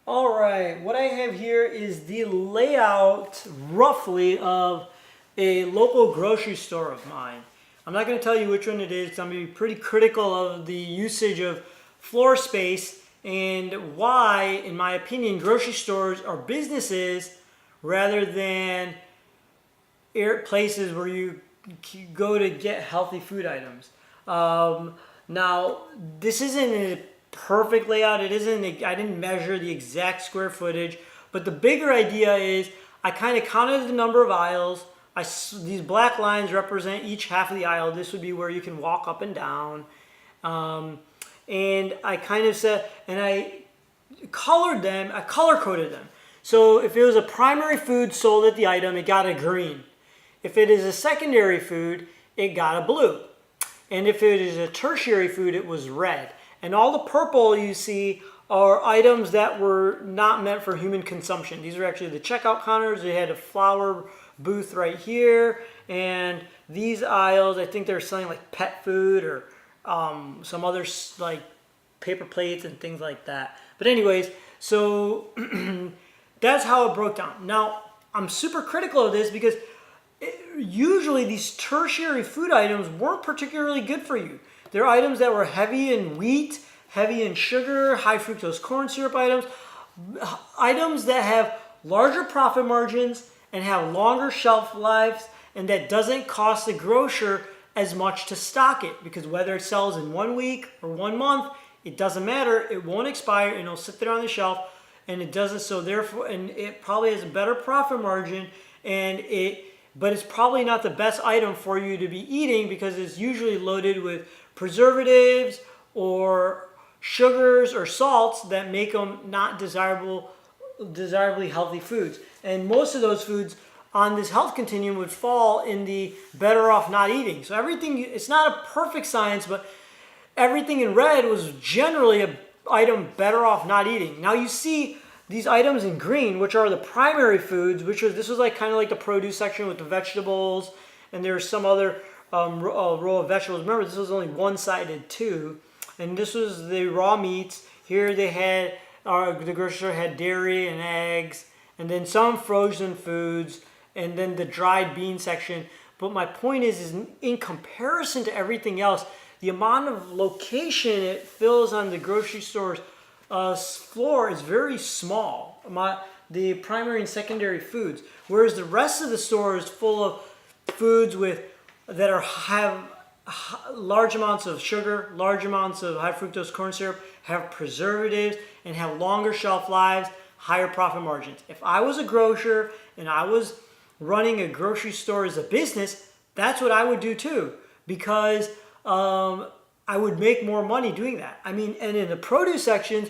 All right, what I have here is the layout roughly of a local grocery store of mine. I'm not going to tell you which one it is because I'm going to be pretty critical of the usage of floor space and why, in my opinion, grocery stores are businesses rather than places where you go to get healthy food items. Now, this isn't a perfect layout. It isn't. I didn't measure the exact square footage, but the bigger idea is I kind of counted the number of aisles. These black lines represent each half of the aisle. This would be where you can walk up and down. And I kind of said, and I colored them. I color coded them. So if it was a primary food sold at the item, it got a green. If it is a secondary food, it got a blue. And if it is a tertiary food, it was red. And all the purple you see are items that were not meant for human consumption. These are actually the checkout counters. They had a flower booth right here. And these aisles, I think they're selling like pet food or some other like paper plates and things like that. But anyways, so that's how it broke down. Now, I'm super critical of this because usually these tertiary food items weren't particularly good for you. They're items that were heavy in wheat, heavy in sugar, high fructose corn syrup items that have larger profit margins and have longer shelf lives, and that doesn't cost the grocer as much to stock it, because whether it sells in 1 week or 1 month, it doesn't matter. It won't expire and it'll sit there on the shelf, and it doesn't. So therefore, and it probably has a better profit margin, but it's probably not the best item for you to be eating because it's usually loaded with preservatives or sugars or salts that make them not desirably healthy foods. And most of those foods on this health continuum would fall in the better off not eating. So everything, it's not a perfect science, but everything in red was generally an item better off not eating. Now you see these items in green, which are the primary foods, this was like kind of like the produce section with the vegetables, and there's some other row of vegetables. Remember, this was only one-sided too, and this was the raw meats. Here they had, the grocery store had dairy and eggs, and then some frozen foods, and then the dried bean section. But my point is in comparison to everything else, the amount of location it fills on the grocery store's floor is very small. The primary and secondary foods, whereas the rest of the store is full of foods have large amounts of sugar, large amounts of high fructose corn syrup, have preservatives, and have longer shelf lives, higher profit margins. If I was a grocer and I was running a grocery store as a business, that's what I would do too, because I would make more money doing that. I mean, and in the produce sections,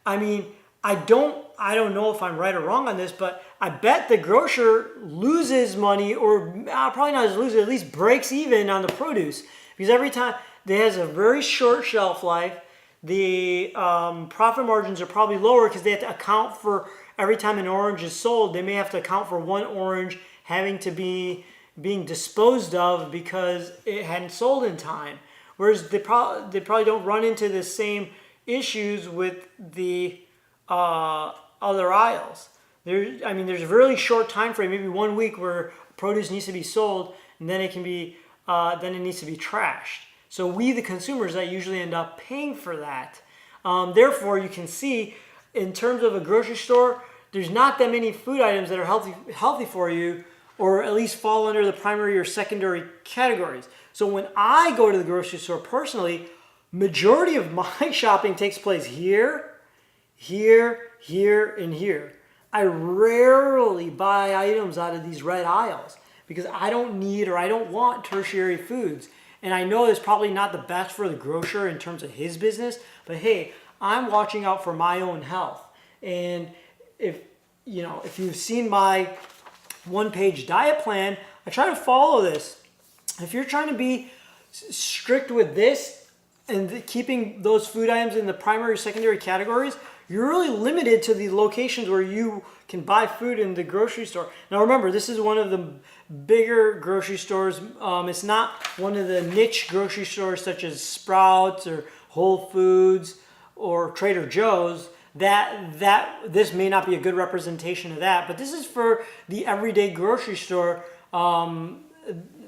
I mean, I don't know if I'm right or wrong on this, but I bet the grocer loses money, or probably not as loses, at least breaks even on the produce, because every time it has a very short shelf life. The profit margins are probably lower because they have to account for every time an orange is sold. They may have to account for one orange having to be being disposed of because it hadn't sold in time. Whereas they probably don't run into the same issues with the other aisles. There's a really short time frame, maybe 1 week, where produce needs to be sold, and then it needs to be trashed. So we, the consumers, that usually end up paying for that. Therefore, you can see, in terms of a grocery store, there's not that many food items that are healthy for you, or at least fall under the primary or secondary categories. So when I go to the grocery store personally, majority of my shopping takes place here, here, here, and here. I rarely buy items out of these red aisles because I don't need or I don't want tertiary foods. And I know it's probably not the best for the grocer in terms of his business, but hey, I'm watching out for my own health. And if you've seen my one-page diet plan, I try to follow this. If you're trying to be strict with this and keeping those food items in the primary or secondary categories, you're really limited to the locations where you can buy food in the grocery store. Now remember, this is one of the bigger grocery stores. It's not one of the niche grocery stores such as Sprouts or Whole Foods or Trader Joe's. that this may not be a good representation of that, but this is for the everyday grocery store.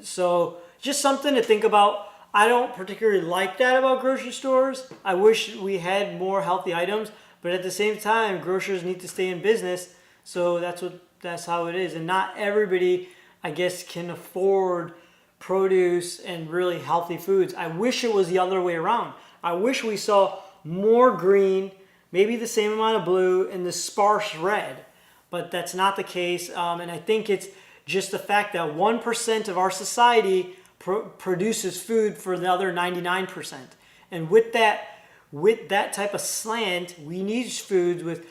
So just something to think about. I don't particularly like that about grocery stores. I wish we had more healthy items, but at the same time, grocers need to stay in business. So that's how it is. And not everybody, I guess, can afford produce and really healthy foods. I wish it was the other way around. I wish we saw more green, maybe the same amount of blue, and the sparse red. But that's not the case. And I think it's just the fact that 1% of our society produces food for the other 99%. And with that type of slant, we need foods with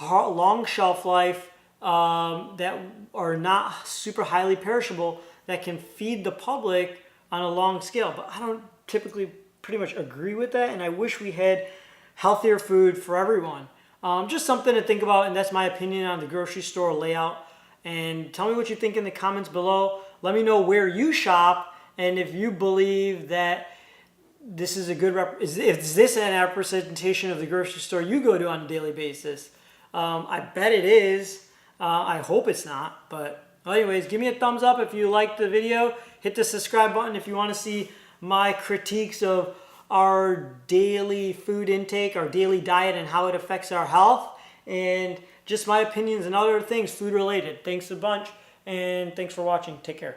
long shelf life that are not super highly perishable, that can feed the public on a long scale. But I don't typically pretty much agree with that, and I wish we had healthier food for everyone. Just something to think about, and that's my opinion on the grocery store layout. And tell me what you think in the comments below. Let me know where you shop, and if you believe that this is a good is this an representation of the grocery store you go to on a daily basis. I bet it is. I hope it's not. But anyways, give me a thumbs up if you liked the video. Hit the subscribe button if you want to see my critiques of our daily food intake, our daily diet, and how it affects our health, and just my opinions and other things food related. Thanks a bunch, and thanks for watching. Take care.